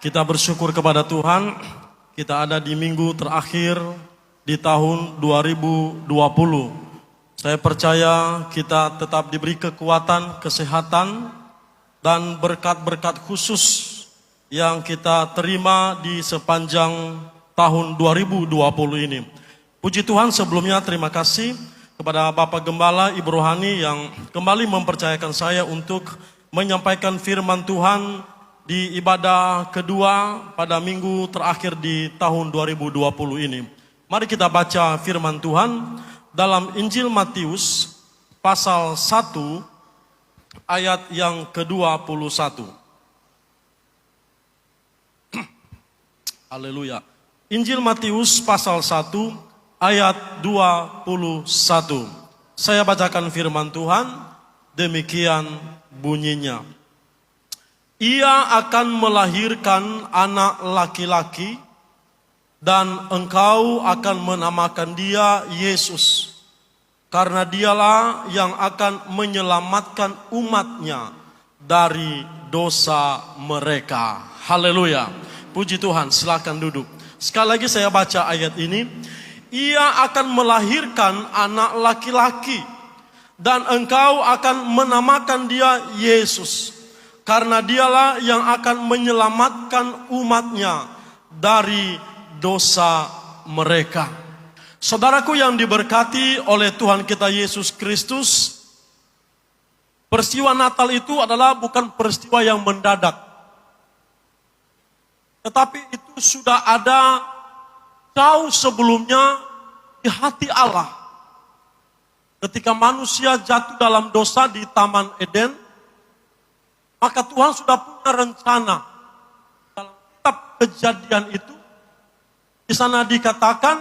Kita bersyukur kepada Tuhan, kita ada di minggu terakhir di tahun 2020. Saya percaya kita tetap diberi kekuatan, kesehatan, dan berkat-berkat khusus yang kita terima di sepanjang tahun 2020 ini. Puji Tuhan, sebelumnya terima kasih kepada Bapak Gembala Ibu Rohani yang kembali mempercayakan saya untuk menyampaikan firman Tuhan di ibadah kedua pada minggu terakhir di tahun 2020 ini. Mari kita baca firman Tuhan dalam Injil Matius pasal 1 ayat yang ke-21. Haleluya. Injil Matius pasal 1 ayat 21. Saya bacakan firman Tuhan, demikian bunyinya. Ia akan melahirkan anak laki-laki dan engkau akan menamakan dia Yesus. Karena dialah yang akan menyelamatkan umatnya dari dosa mereka. Haleluya. Puji Tuhan, silakan duduk. Sekali lagi saya baca ayat ini. Ia akan melahirkan anak laki-laki dan engkau akan menamakan dia Yesus. Karena dialah yang akan menyelamatkan umatnya dari dosa mereka. Saudaraku yang diberkati oleh Tuhan kita Yesus Kristus, peristiwa Natal itu adalah bukan peristiwa yang mendadak. Tetapi itu sudah ada jauh sebelumnya di hati Allah. Ketika manusia jatuh dalam dosa di Taman Eden, maka Tuhan sudah punya rencana. Dalam kitab Kejadian itu, di sana dikatakan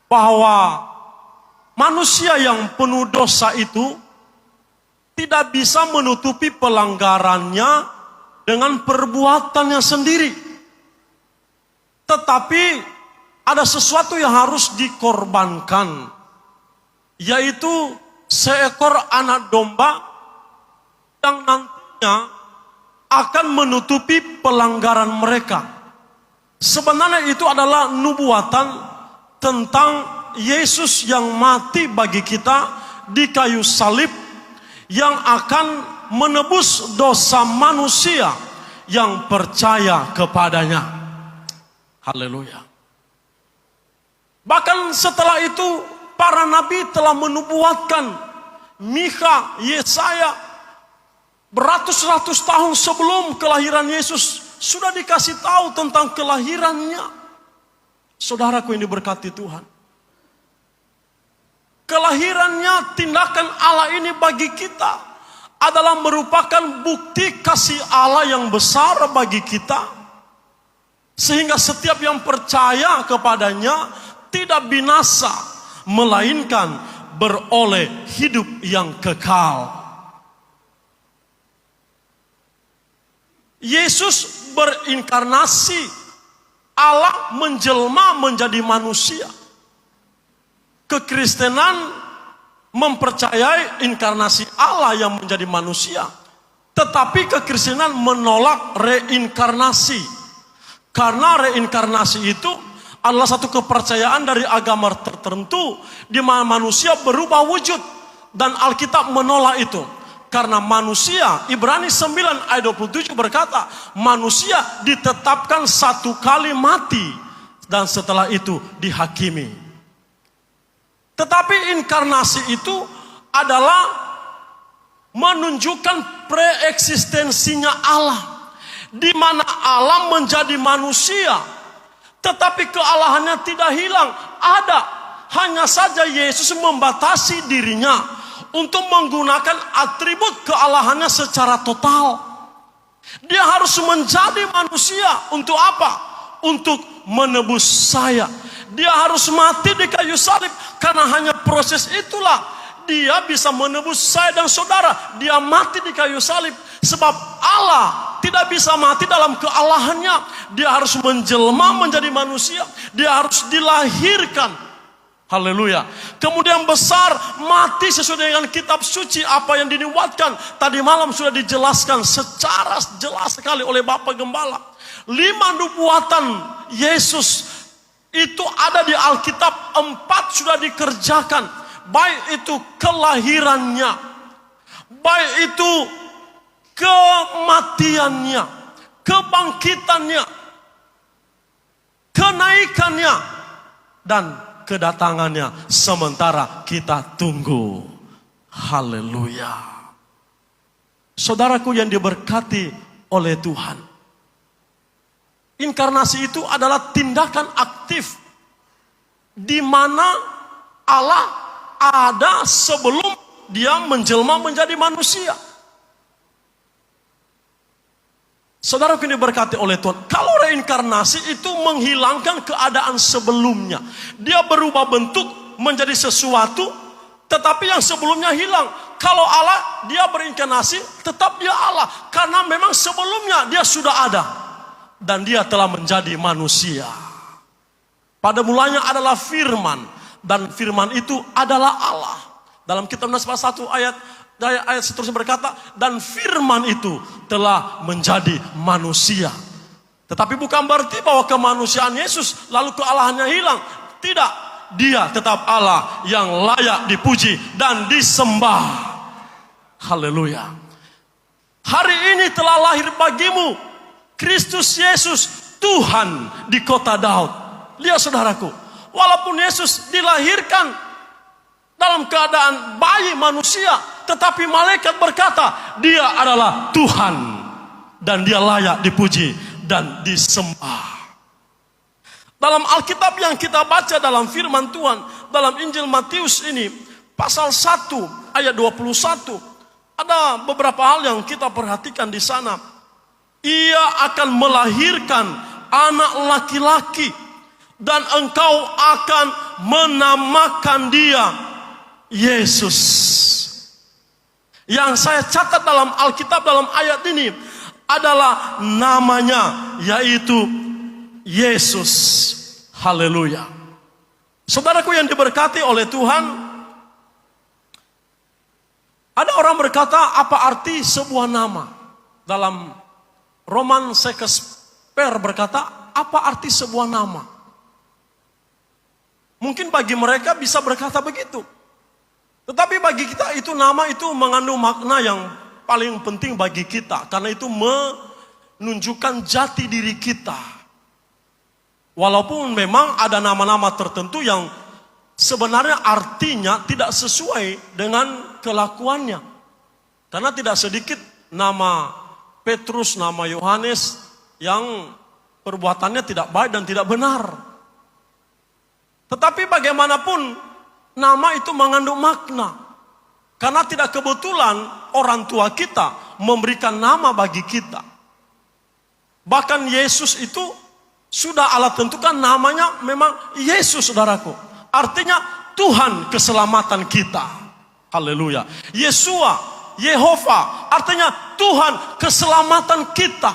bahwa manusia yang penuh dosa itu tidak bisa menutupi pelanggarannya dengan perbuatannya sendiri. Tetapi ada sesuatu yang harus dikorbankan, yaitu seekor anak domba yang nantinya akan menutupi pelanggaran mereka. Sebenarnya itu adalah nubuatan tentang Yesus yang mati bagi kita di kayu salib, yang akan menebus dosa manusia yang percaya kepadanya. Haleluya. Bahkan setelah itu para nabi telah menubuatkan. Mikha, Yesaya, beratus-ratus tahun sebelum kelahiran Yesus sudah dikasih tahu tentang kelahirannya. Saudaraku yang diberkati Tuhan, kelahirannya, tindakan Allah ini bagi kita adalah merupakan bukti kasih Allah yang besar bagi kita, sehingga setiap yang percaya kepadanya tidak binasa, melainkan beroleh hidup yang kekal. Yesus berinkarnasi, Allah menjelma menjadi manusia. Kekristenan mempercayai inkarnasi Allah yang menjadi manusia. Tetapi kekristenan menolak reinkarnasi. Karena reinkarnasi itu adalah satu kepercayaan dari agama tertentu di mana manusia berubah wujud, dan Alkitab menolak itu. Karena manusia, Ibrani 9 ayat 27 berkata, manusia ditetapkan satu kali mati dan setelah itu dihakimi. Tetapi inkarnasi itu adalah menunjukkan preeksistensinya Allah, di mana Allah menjadi manusia, tetapi kealahannya tidak hilang, ada. Hanya saja Yesus membatasi dirinya untuk menggunakan atribut kealahannya secara total. Dia harus menjadi manusia untuk apa? Untuk menebus saya. Dia harus mati di kayu salib, karena hanya proses itulah dia bisa menebus saya dan saudara. Dia mati di kayu salib, sebab Allah tidak bisa mati dalam kealahannya. Dia harus menjelma menjadi manusia. Dia harus dilahirkan. Haleluya. Kemudian besar, mati sesuai dengan kitab suci, apa yang dinubuatkan tadi malam sudah dijelaskan secara jelas sekali oleh Bapak Gembala. 5 nubuatan Yesus itu ada di Alkitab, 4 sudah dikerjakan. Baik itu kelahirannya, baik itu kematiannya, kebangkitannya, kenaikannya, dan kedatangannya. Sementara kita tunggu. Haleluya. Saudaraku yang diberkati oleh Tuhan, inkarnasi itu adalah tindakan aktif di mana Allah ada sebelum dia menjelma menjadi manusia. Saudaraku yang diberkati oleh Tuhan, kalau reinkarnasi itu menghilangkan keadaan sebelumnya. Dia berubah bentuk menjadi sesuatu, tetapi yang sebelumnya hilang. Kalau Allah, dia berinkarnasi, tetap dia Allah. Karena memang sebelumnya dia sudah ada. Dan dia telah menjadi manusia. Pada mulanya adalah firman. Dan firman itu adalah Allah. Dalam kitab Nasbah 1 ayat seterusnya berkata, dan firman itu telah menjadi manusia. Tetapi bukan berarti bahwa kemanusiaan Yesus lalu kealahannya hilang. Tidak, dia tetap Allah yang layak dipuji dan disembah. Haleluya. Hari ini telah lahir bagimu Kristus Yesus, Tuhan di kota Daud. Lihat saudaraku, walaupun Yesus dilahirkan dalam keadaan bayi manusia, tetapi malaikat berkata, dia adalah Tuhan dan dia layak dipuji dan disembah. Dalam Alkitab yang kita baca dalam firman Tuhan, dalam Injil Matius ini, pasal 1 ayat 21, ada beberapa hal yang kita perhatikan di sana. Ia akan melahirkan anak laki-laki dan engkau akan menamakan dia Yesus. Yang saya catat dalam Alkitab dalam ayat ini adalah namanya, yaitu Yesus. Haleluya. Saudaraku yang diberkati oleh Tuhan, ada orang berkata, apa arti sebuah nama? Dalam Roman Shakespeare berkata, apa arti sebuah nama? Mungkin bagi mereka bisa berkata begitu. Tetapi bagi kita itu nama itu mengandung makna yang paling penting bagi kita. Karena itu menunjukkan jati diri kita. Walaupun memang ada nama-nama tertentu yang sebenarnya artinya tidak sesuai dengan kelakuannya. Karena tidak sedikit nama Petrus, nama Yohanes yang perbuatannya tidak baik dan tidak benar. Tetapi bagaimanapun nama itu mengandung makna. Karena tidak kebetulan orang tua kita memberikan nama bagi kita. Bahkan Yesus itu sudah Allah tentukan namanya memang Yesus, saudaraku. Artinya Tuhan keselamatan kita. Haleluya. Yesua, Yehova, artinya Tuhan keselamatan kita.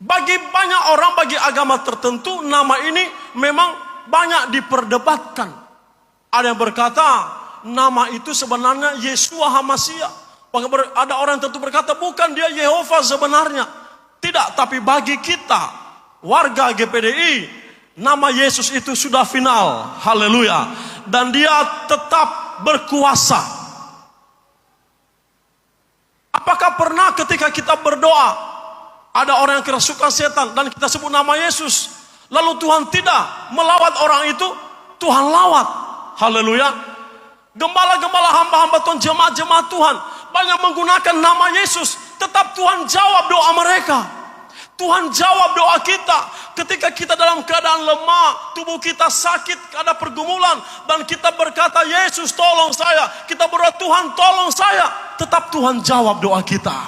Bagi banyak orang, bagi agama tertentu, nama ini memang banyak diperdebatkan. Ada yang berkata, nama itu sebenarnya Yesua Hamasia. Ada orang tertentu berkata, bukan dia Yehova sebenarnya. Tidak, tapi bagi kita, warga GPDI, nama Yesus itu sudah final. Haleluya. Dan dia tetap berkuasa. Apakah pernah ketika kita berdoa, ada orang yang kerasukan setan dan kita sebut nama Yesus, lalu Tuhan tidak melawat orang itu? Tuhan lawat. Haleluya. Gembala-gembala hamba-hamba Tuhan, jemaat-jemaat Tuhan banyak menggunakan nama Yesus, tetap Tuhan jawab doa mereka. Tuhan jawab doa kita ketika kita dalam keadaan lemah, tubuh kita sakit, ada pergumulan, dan kita berkata, Yesus tolong saya. Kita berdoa, Tuhan tolong saya. Tetap Tuhan jawab doa kita.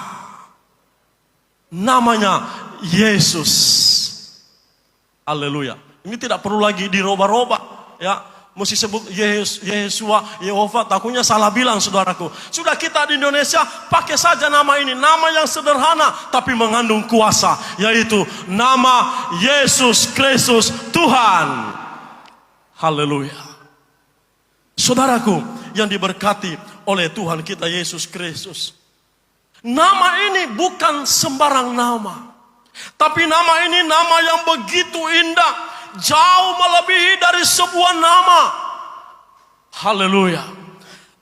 Namanya Yesus. Haleluya. Ini tidak perlu lagi diroba-roba, ya. Mesti sebut Yesua, Yehova, takutnya salah bilang, saudaraku. Sudah kita di Indonesia pakai saja nama ini, nama yang sederhana tapi mengandung kuasa, yaitu nama Yesus Kristus Tuhan. Haleluya. Saudaraku yang diberkati oleh Tuhan kita Yesus Kristus, nama ini bukan sembarang nama. Tapi nama ini nama yang begitu indah, jauh melebihi dari sebuah nama. Haleluya.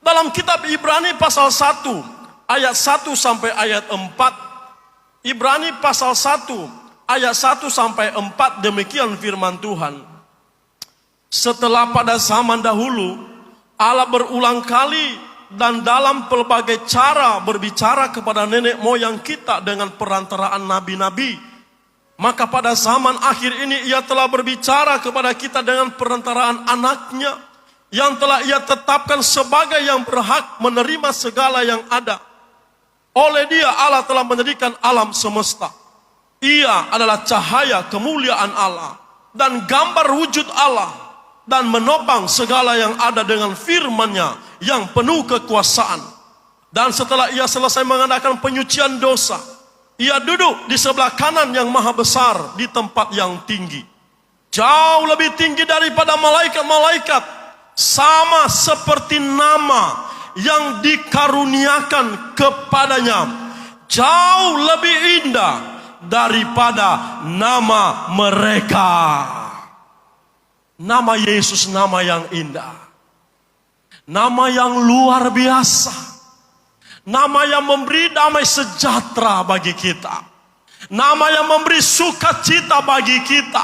Dalam kitab Ibrani pasal 1 ayat 1 sampai ayat 4. Ibrani pasal 1 ayat 1 sampai 4, demikian firman Tuhan. Setelah pada zaman dahulu Allah berulang kali dan dalam pelbagai cara berbicara kepada nenek moyang kita dengan perantaraan nabi-nabi, maka pada zaman akhir ini Ia telah berbicara kepada kita dengan perantaraan anaknya, yang telah Ia tetapkan sebagai yang berhak menerima segala yang ada. Oleh Dia Allah telah menjadikan alam semesta. Ia adalah cahaya kemuliaan Allah dan gambar wujud Allah, dan menopang segala yang ada dengan firman-Nya yang penuh kekuasaan. Dan setelah Ia selesai mengadakan penyucian dosa, Ia duduk di sebelah kanan yang maha besar di tempat yang tinggi, jauh lebih tinggi daripada malaikat-malaikat, sama seperti nama yang dikaruniakan kepadanya, jauh lebih indah daripada nama mereka. Nama Yesus nama yang indah, nama yang luar biasa, nama yang memberi damai sejahtera bagi kita, nama yang memberi sukacita bagi kita.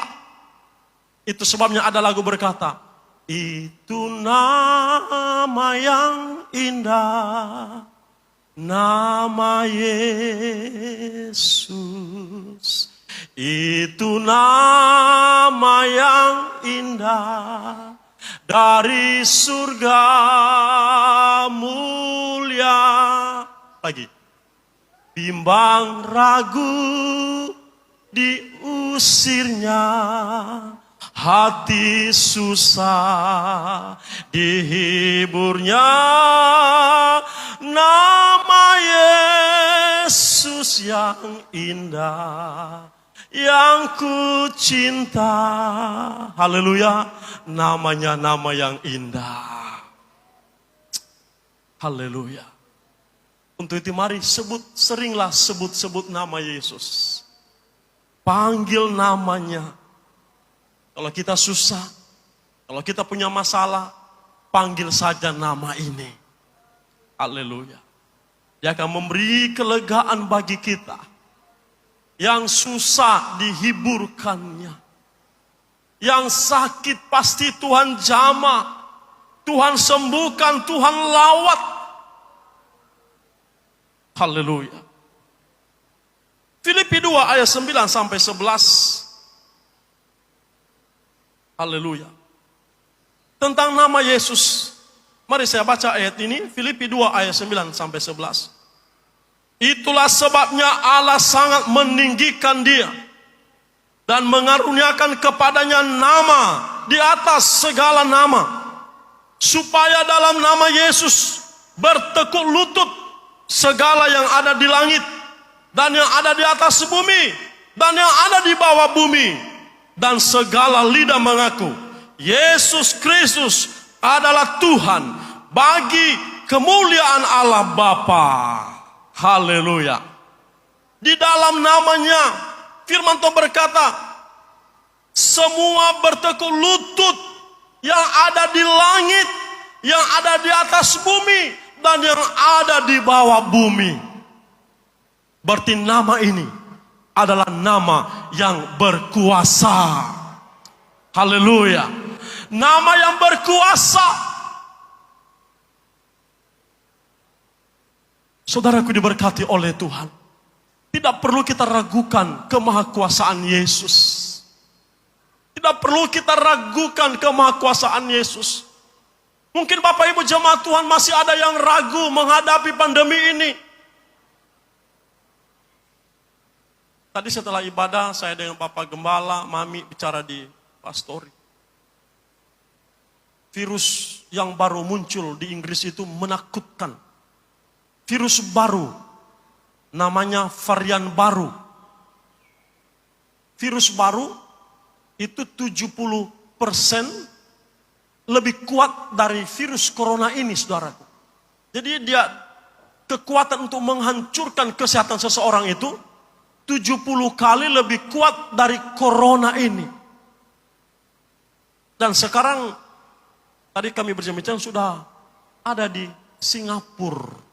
Itu sebabnya ada lagu berkata, itu nama yang indah, nama Yesus. Itu nama yang indah dari surga mulia. Lagi, bimbang ragu diusirnya, hati susah dihiburnya. Nama Yesus yang indah, yang ku cinta. Haleluya. Namanya nama yang indah. Haleluya. Untuk itu mari seringlah sebut nama Yesus. Panggil namanya. Kalau kita susah, kalau kita punya masalah, panggil saja nama ini. Haleluya. Dia akan memberi kelegaan bagi kita. Yang susah dihiburkannya. Yang sakit pasti Tuhan jamah. Tuhan sembuhkan, Tuhan lawat. Haleluya. Filipi 2 ayat 9 sampai 11. Haleluya. Tentang nama Yesus. Mari saya baca ayat ini. Filipi 2 ayat 9 sampai 11. Itulah sebabnya Allah sangat meninggikan Dia dan mengaruniakan kepadanya nama di atas segala nama, supaya dalam nama Yesus bertekuk lutut segala yang ada di langit dan yang ada di atas bumi dan yang ada di bawah bumi, dan segala lidah mengaku Yesus Kristus adalah Tuhan, bagi kemuliaan Allah Bapa. Haleluya. Di dalam namanya, firman Tuhan berkata, semua bertekuk lutut yang ada di langit, yang ada di atas bumi, dan yang ada di bawah bumi. Berarti nama ini adalah nama yang berkuasa. Haleluya. Nama yang berkuasa. Saudaraku diberkati oleh Tuhan. Tidak perlu kita ragukan kemahakuasaan Yesus. Tidak perlu kita ragukan kemahakuasaan Yesus. Mungkin Bapak Ibu jemaat Tuhan masih ada yang ragu menghadapi pandemi ini. Tadi setelah ibadah saya dengan Bapak Gembala, Mami bicara di pastori. Virus yang baru muncul di Inggris itu menakutkan. Virus baru, namanya varian baru. Virus baru itu 70% lebih kuat dari virus corona ini, saudaraku. Jadi dia kekuatan untuk menghancurkan kesehatan seseorang itu 70 kali lebih kuat dari corona ini. Dan sekarang, tadi kami berbincang sudah ada di Singapura.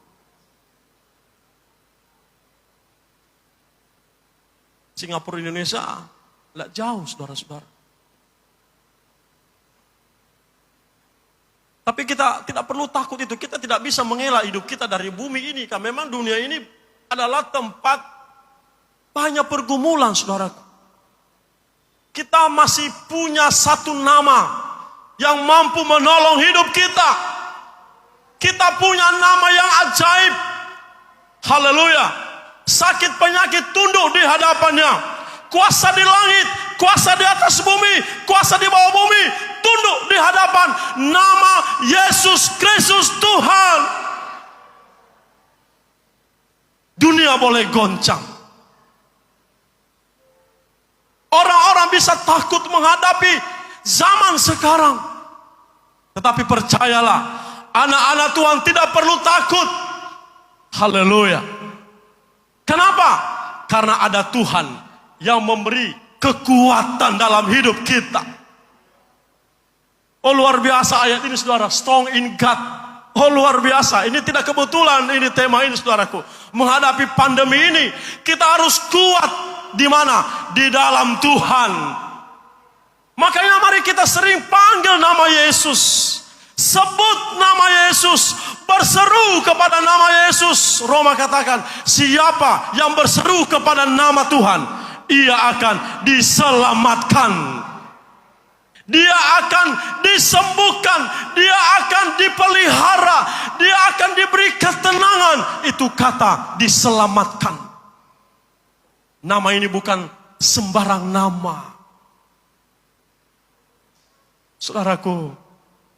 Singapura Indonesia, tidak jauh saudara-saudara. Tapi kita tidak perlu takut itu. Kita tidak bisa mengelak hidup kita dari bumi ini. Karena memang dunia ini adalah tempat banyak pergumulan, saudaraku. Kita masih punya satu nama yang mampu menolong hidup kita. Kita punya nama yang ajaib. Haleluya. Sakit penyakit tunduk di hadapannya. Kuasa di langit, kuasa di atas bumi, kuasa di bawah bumi, tunduk di hadapan nama Yesus Kristus Tuhan. Dunia boleh goncang. Orang-orang bisa takut menghadapi zaman sekarang. Tetapi percayalah, anak-anak Tuhan tidak perlu takut. Haleluya. Kenapa? Karena ada Tuhan yang memberi kekuatan dalam hidup kita. Oh luar biasa ayat ini saudara. Strong in God. Oh luar biasa. Ini tidak kebetulan ini tema ini saudaraku. Menghadapi pandemi ini kita harus kuat. Di mana? Di dalam Tuhan. Makanya mari kita sering panggil nama Yesus. Sebut nama Yesus. Berseru kepada nama Yesus. Roma katakan, siapa yang berseru kepada nama Tuhan, ia akan diselamatkan. Dia akan disembuhkan. Dia akan dipelihara. Dia akan diberi ketenangan. Itu kata diselamatkan. Nama ini bukan sembarang nama. Saudaraku,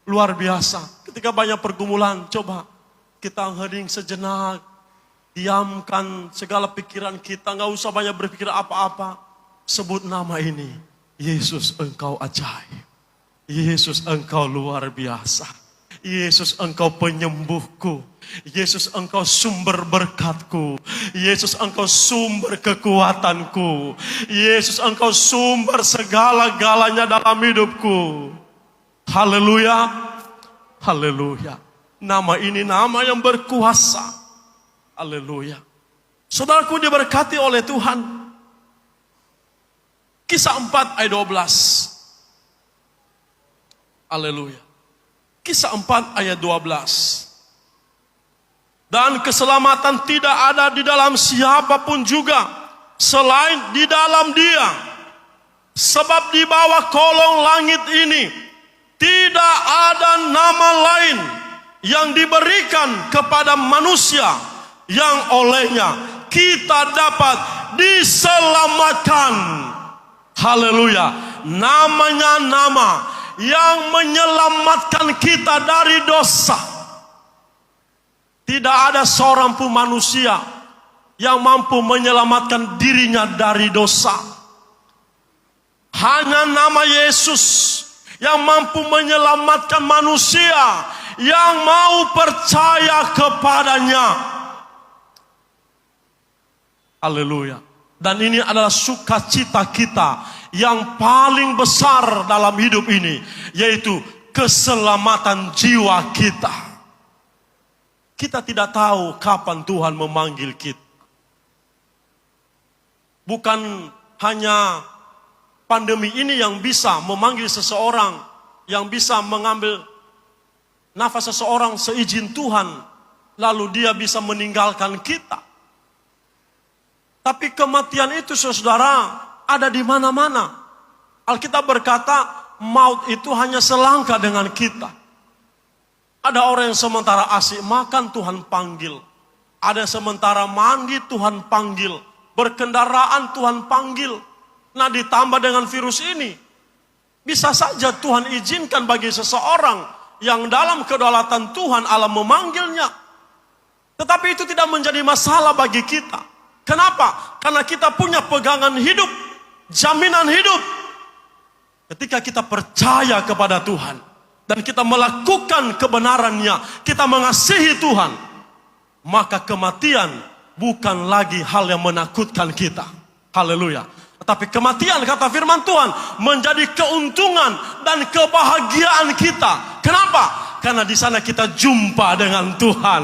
luar biasa. Ketika banyak pergumulan, coba kita hening sejenak. Diamkan segala pikiran kita. Nggak usah banyak berpikir apa-apa. Sebut nama ini. Yesus, engkau ajaib. Yesus, engkau luar biasa. Yesus, engkau penyembuhku. Yesus, engkau sumber berkatku. Yesus, engkau sumber kekuatanku. Yesus, engkau sumber segala-galanya dalam hidupku. Haleluya. Haleluya. Nama ini nama yang berkuasa. Haleluya. Saudaraku diberkati oleh Tuhan. Kisah 4 ayat 12. Haleluya. Kisah 4 ayat 12. Dan keselamatan tidak ada di dalam siapapun juga selain di dalam Dia. Sebab di bawah kolong langit ini tidak ada nama lain yang diberikan kepada manusia yang olehnya kita dapat diselamatkan. Haleluya. Namanya nama yang menyelamatkan kita dari dosa. Tidak ada seorang pun manusia yang mampu menyelamatkan dirinya dari dosa. Hanya nama Yesus yang mampu menyelamatkan manusia yang mau percaya kepadanya. Haleluya. Dan ini adalah sukacita kita yang paling besar dalam hidup ini, yaitu keselamatan jiwa kita. Kita tidak tahu kapan Tuhan memanggil kita. Bukan hanya pandemi ini yang bisa memanggil seseorang, yang bisa mengambil nafas seseorang seizin Tuhan, lalu dia bisa meninggalkan kita. Tapi kematian itu saudara ada di mana-mana. Alkitab berkata maut itu hanya selangkah dengan kita. Ada orang yang sementara asik makan Tuhan panggil. Ada sementara mandi Tuhan panggil. Berkendaraan Tuhan panggil. Nah ditambah dengan virus ini. Bisa saja Tuhan izinkan bagi seseorang yang dalam kedaulatan Tuhan Allah memanggilnya. Tetapi itu tidak menjadi masalah bagi kita. Kenapa? Karena kita punya pegangan hidup. Jaminan hidup. Ketika kita percaya kepada Tuhan. Dan kita melakukan kebenarannya. Kita mengasihi Tuhan. Maka kematian bukan lagi hal yang menakutkan kita. Haleluya. Tetapi kematian, kata firman Tuhan, menjadi keuntungan dan kebahagiaan kita. Kenapa? Karena di sana kita jumpa dengan Tuhan.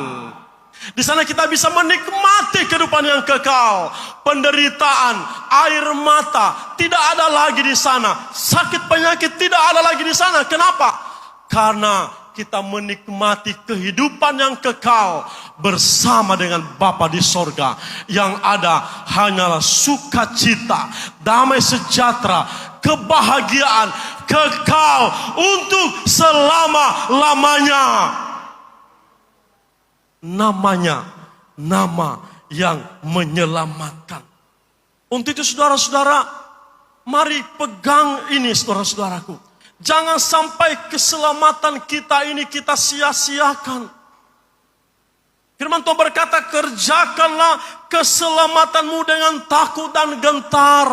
Di sana kita bisa menikmati kehidupan yang kekal. Penderitaan, air mata tidak ada lagi di sana. Sakit penyakit tidak ada lagi di sana. Kenapa? Karena kita menikmati kehidupan yang kekal bersama dengan Bapa di sorga. Yang ada hanyalah sukacita, damai sejahtera, kebahagiaan, kekal untuk selama-lamanya. Namanya nama yang menyelamatkan. Untuk itu saudara-saudara, mari pegang ini saudara-saudaraku. Jangan sampai keselamatan kita ini kita sia-siakan. Firman Tuhan berkata, kerjakanlah keselamatanmu dengan takut dan gentar.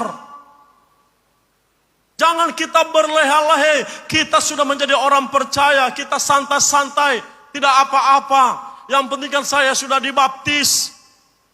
Jangan kita berleha-lehe, kita sudah menjadi orang percaya, kita santai-santai, tidak apa-apa. Yang penting kan saya sudah dibaptis.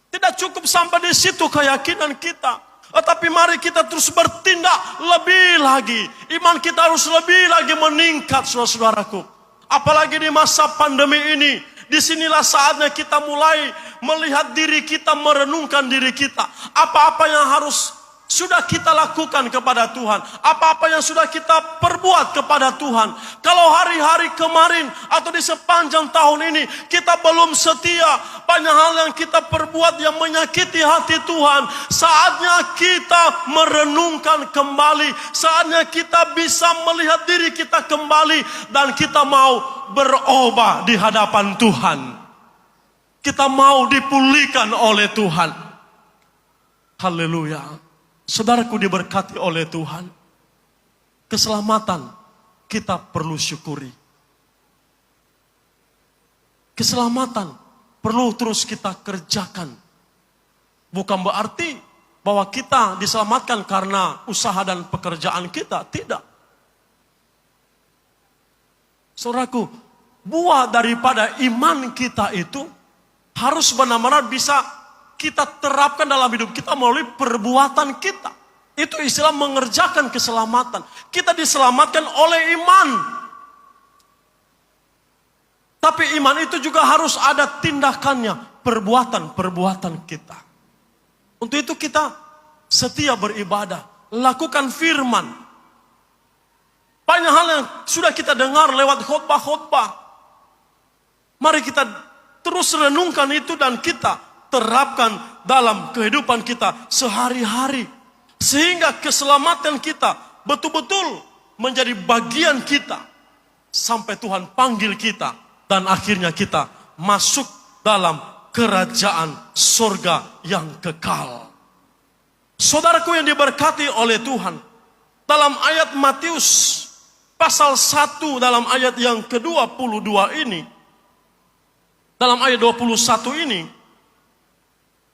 Tidak cukup sampai di situ keyakinan kita. Tetapi mari kita terus bertindak lebih lagi. Iman kita harus lebih lagi meningkat, saudara-saudaraku. Apalagi di masa pandemi ini. Disinilah saatnya kita mulai melihat diri kita, merenungkan diri kita. Apa-apa yang harus sudah kita lakukan kepada Tuhan. Apa-apa yang sudah kita perbuat kepada Tuhan. Kalau hari-hari kemarin atau di sepanjang tahun ini kita belum setia, banyak hal yang kita perbuat yang menyakiti hati Tuhan. Saatnya kita merenungkan kembali. Saatnya kita bisa melihat diri kita kembali. Dan kita mau berubah di hadapan Tuhan. Kita mau dipulihkan oleh Tuhan. Haleluya. Saudaraku diberkati oleh Tuhan. Keselamatan kita perlu syukuri. Keselamatan perlu terus kita kerjakan. Bukan berarti bahwa kita diselamatkan karena usaha dan pekerjaan kita. Tidak. Saudaraku, buah daripada iman kita itu harus benar-benar bisa kita terapkan dalam hidup kita melalui perbuatan kita. Itu istilah mengerjakan keselamatan. Kita diselamatkan oleh iman. Tapi iman itu juga harus ada tindakannya, perbuatan-perbuatan kita. Untuk itu kita setia beribadah, lakukan firman. Banyak hal yang sudah kita dengar lewat khotbah-khotbah. Mari kita terus renungkan itu dan kita terapkan dalam kehidupan kita sehari-hari. Sehingga keselamatan kita betul-betul menjadi bagian kita. Sampai Tuhan panggil kita. Dan akhirnya kita masuk dalam kerajaan surga yang kekal. Saudaraku yang diberkati oleh Tuhan. Dalam ayat Matius pasal 1 dalam ayat yang ke-22 ini. Dalam ayat 21 ini.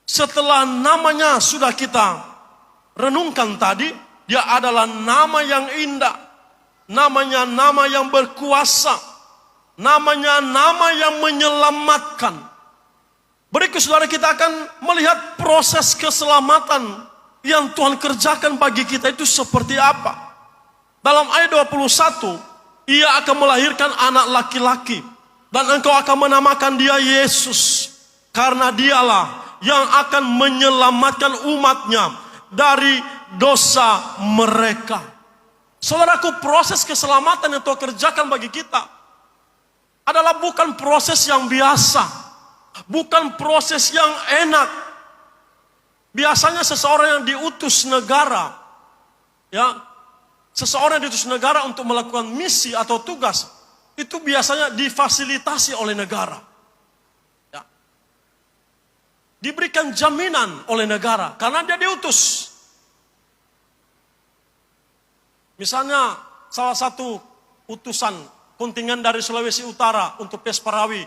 Setelah namanya sudah kita renungkan tadi, dia adalah nama yang indah. Namanya nama yang berkuasa. Namanya nama yang menyelamatkan. Berikut saudara kita akan melihat proses keselamatan yang Tuhan kerjakan bagi kita itu seperti apa. Dalam ayat 21, ia akan melahirkan anak laki-laki. Dan engkau akan menamakan dia Yesus. Karena dialah yang akan menyelamatkan umatnya dari dosa mereka. Saudaraku, proses keselamatan yang Tuhan kerjakan bagi kita adalah bukan proses yang biasa, bukan proses yang enak. Biasanya seseorang yang diutus negara, ya, seseorang yang diutus negara untuk melakukan misi atau tugas, itu biasanya difasilitasi oleh negara. Diberikan jaminan oleh negara karena dia diutus. Misalnya salah satu utusan kontingen dari Sulawesi Utara untuk Pesparawi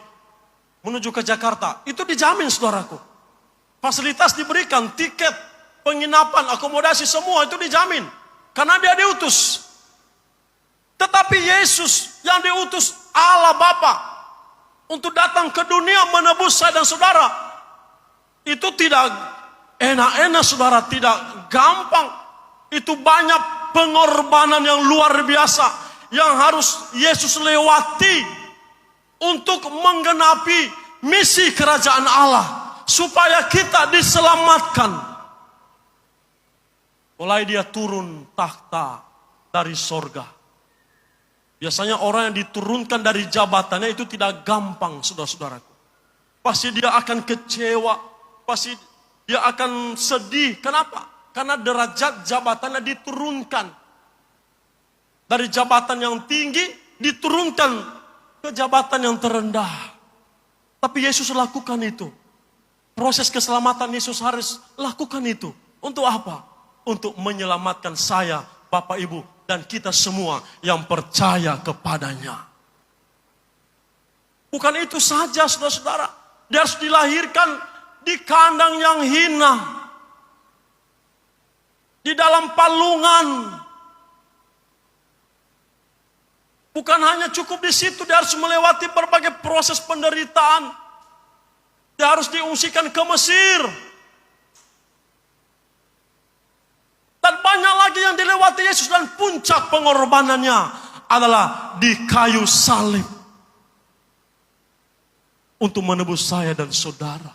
menuju ke Jakarta, itu dijamin saudaraku. Fasilitas diberikan, tiket, penginapan, akomodasi semua itu dijamin karena dia diutus. Tetapi Yesus yang diutus Allah Bapa untuk datang ke dunia menebus saya dan saudara, itu tidak enak-enak saudara, tidak gampang. Itu banyak pengorbanan yang luar biasa yang harus Yesus lewati untuk menggenapi misi kerajaan Allah, supaya kita diselamatkan. Mulai dia turun takhta dari sorga. Biasanya orang yang diturunkan dari jabatannya itu tidak gampang, saudara-saudaraku. Pasti dia akan kecewa, pasti dia akan sedih. Kenapa? Karena derajat jabatannya diturunkan. Dari jabatan yang tinggi diturunkan ke jabatan yang terendah. Tapi Yesus lakukan itu. Proses keselamatan Yesus harus lakukan itu. Untuk apa? Untuk menyelamatkan saya, Bapak Ibu, dan kita semua yang percaya kepadanya. Bukan itu saja, saudara-saudara. Dia harus dilahirkan di kandang yang hina. Di dalam palungan. Bukan hanya cukup di situ, dia harus melewati berbagai proses penderitaan. Dia harus diungsikan ke Mesir. Dan banyak lagi yang dilewati Yesus, dan puncak pengorbanannya adalah di kayu salib. Untuk menebus saya dan saudara.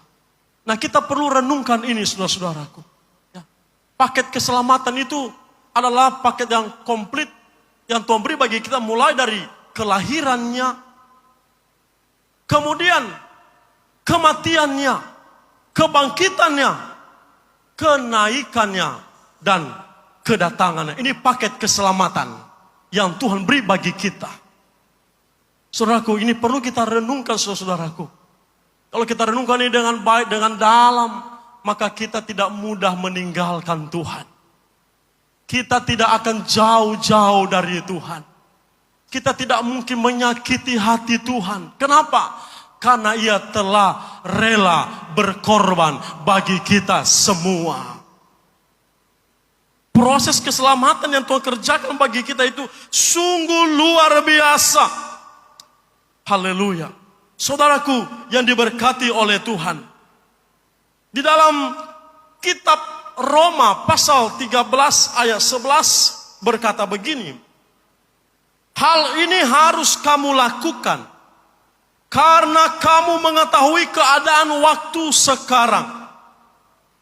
Nah, kita perlu renungkan ini, saudara-saudaraku. Ya. Paket keselamatan itu adalah paket yang komplit yang Tuhan beri bagi kita, mulai dari kelahirannya, kemudian kematiannya, kebangkitannya, kenaikannya, dan kedatangannya. Ini paket keselamatan yang Tuhan beri bagi kita. Saudaraku, ini perlu kita renungkan, saudaraku. Kalau kita renungkan ini dengan baik, dengan dalam, maka kita tidak mudah meninggalkan Tuhan. Kita tidak akan jauh-jauh dari Tuhan. Kita tidak mungkin menyakiti hati Tuhan. Kenapa? Karena Ia telah rela berkorban bagi kita semua. Proses keselamatan yang Tuhan kerjakan bagi kita itu sungguh luar biasa. Haleluya. Saudaraku yang diberkati oleh Tuhan. Di dalam kitab Roma pasal 13 ayat 11 berkata begini. Hal ini harus kamu lakukan karena kamu mengetahui keadaan waktu sekarang,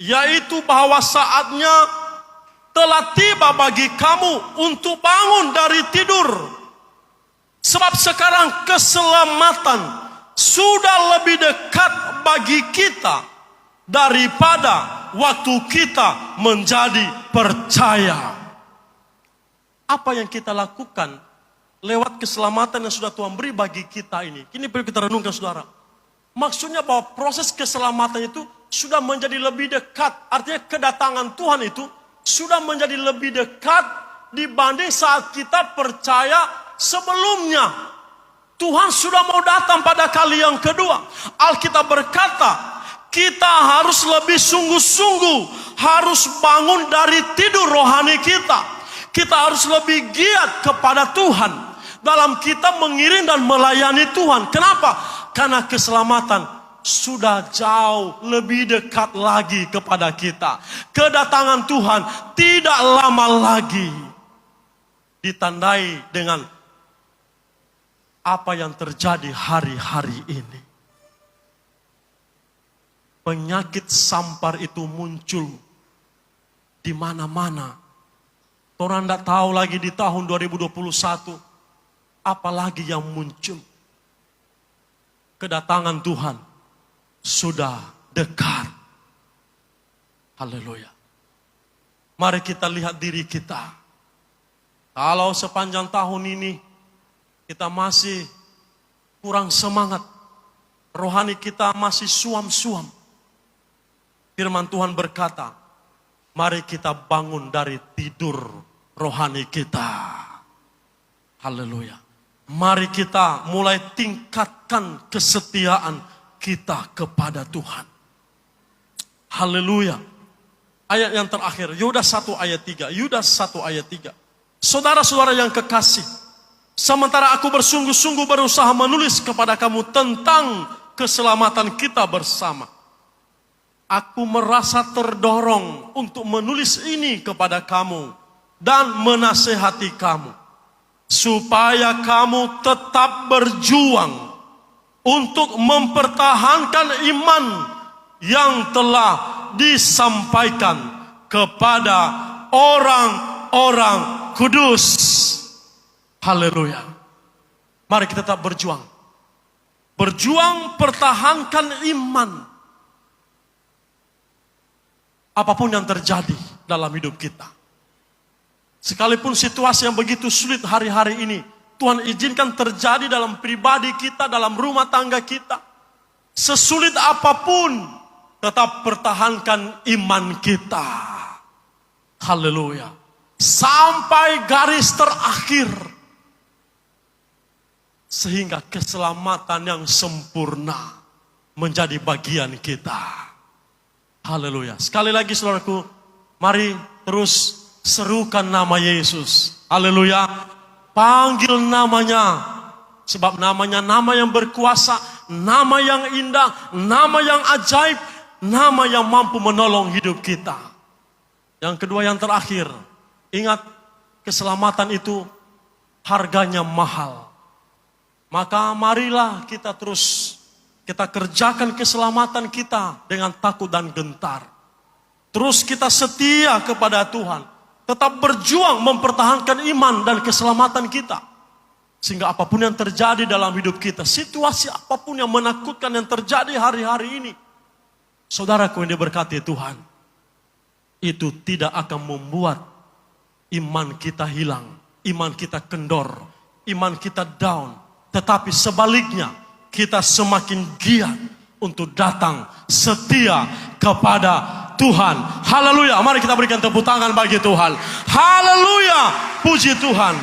yaitu bahwa saatnya telah tiba bagi kamu untuk bangun dari tidur. Sebab sekarang keselamatan sudah lebih dekat bagi kita daripada waktu kita menjadi percaya. Apa yang kita lakukan lewat keselamatan yang sudah Tuhan beri bagi kita ini? Ini perlu kita renungkan, saudara. Maksudnya bahwa proses keselamatan itu sudah menjadi lebih dekat. Artinya kedatangan Tuhan itu sudah menjadi lebih dekat dibanding saat kita percaya sebelumnya. Tuhan sudah mau datang pada kali yang kedua. Alkitab berkata, kita harus lebih sungguh-sungguh, harus bangun dari tidur rohani kita. Kita harus lebih giat kepada Tuhan dalam kita mengiring dan melayani Tuhan. Kenapa? Karena keselamatan sudah jauh lebih dekat lagi kepada kita. Kedatangan Tuhan tidak lama lagi. Ditandai dengan apa yang terjadi hari-hari ini. Penyakit sampar itu muncul di mana-mana. Orang tidak tahu lagi di tahun 2021 apalagi yang muncul. Kedatangan Tuhan sudah dekat. Haleluya. Mari kita lihat diri kita. Kalau sepanjang tahun ini kita masih kurang semangat, rohani kita masih suam-suam. Firman Tuhan berkata, mari kita bangun dari tidur rohani kita. Haleluya. Mari kita mulai tingkatkan kesetiaan kita kepada Tuhan. Haleluya. Ayat yang terakhir, Yudas 1 ayat 3. Yudas 1 ayat 3. Saudara-saudara yang kekasih, sementara aku bersungguh-sungguh berusaha menulis kepada kamu tentang keselamatan kita bersama. Aku merasa terdorong untuk menulis ini kepada kamu dan menasehati kamu, supaya kamu tetap berjuang untuk mempertahankan iman yang telah disampaikan kepada orang-orang kudus. Haleluya. Mari kita tetap berjuang. Berjuang pertahankan iman. Apapun yang terjadi dalam hidup kita. Sekalipun situasi yang begitu sulit hari-hari ini, Tuhan izinkan terjadi dalam pribadi kita, dalam rumah tangga kita. Sesulit apapun, tetap pertahankan iman kita. Haleluya. Sampai garis terakhir. Sehingga keselamatan yang sempurna menjadi bagian kita. Haleluya. Sekali lagi saudaraku, mari terus serukan nama Yesus. Haleluya. Panggil namanya. Sebab namanya nama yang berkuasa, nama yang indah, nama yang ajaib, nama yang mampu menolong hidup kita. Yang kedua, yang terakhir, ingat keselamatan itu harganya mahal. Maka marilah kita terus kita kerjakan keselamatan kita dengan takut dan gentar. Terus kita setia kepada Tuhan. Tetap berjuang mempertahankan iman dan keselamatan kita. Sehingga apapun yang terjadi dalam hidup kita, situasi apapun yang menakutkan yang terjadi hari-hari ini, saudaraku yang diberkati Tuhan, itu tidak akan membuat iman kita hilang, iman kita kendor, iman kita down. Tetapi sebaliknya, kita semakin giat untuk datang setia kepada Tuhan. Haleluya. Mari kita berikan tepuk tangan bagi Tuhan. Haleluya. Puji Tuhan.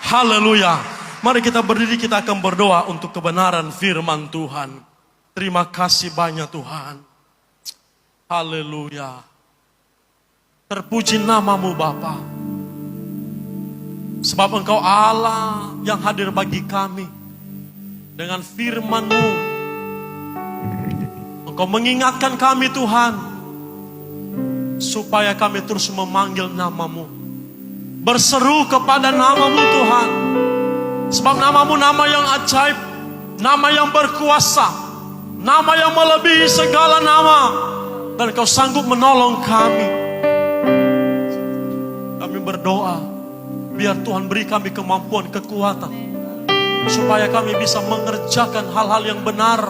Haleluya. Mari kita berdiri, kita akan berdoa untuk kebenaran firman Tuhan. Terima kasih banyak Tuhan. Haleluya. Terpuji namamu Bapa. Sebab Engkau Allah yang hadir bagi kami. Dengan firman-Mu, Engkau mengingatkan kami Tuhan, supaya kami terus memanggil nama-Mu, berseru kepada nama-Mu Tuhan. Sebab nama-Mu nama yang ajaib, nama yang berkuasa, nama yang melebihi segala nama. Dan Engkau sanggup menolong kami. Kami berdoa, biar Tuhan beri kami kemampuan, kekuatan, supaya kami bisa mengerjakan hal-hal yang benar.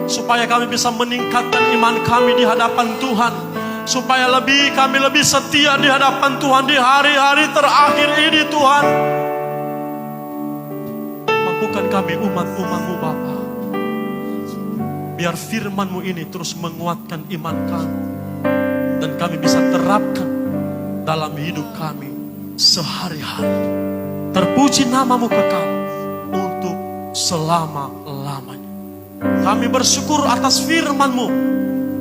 Supaya kami bisa meningkatkan iman kami di hadapan Tuhan. Supaya kami lebih setia di hadapan Tuhan di hari-hari terakhir ini Tuhan. Mampukan kami umat-umat-Mu Bapa. Biar firman-Mu ini terus menguatkan iman kami. Dan kami bisa terapkan dalam hidup kami sehari-hari. Terpuji nama-Mu kekal untuk selama-lamanya. Kami bersyukur atas firman-Mu.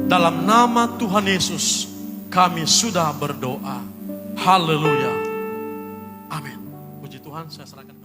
Dalam nama Tuhan Yesus kami sudah berdoa. Haleluya. Amin. Puji Tuhan, saya serahkan.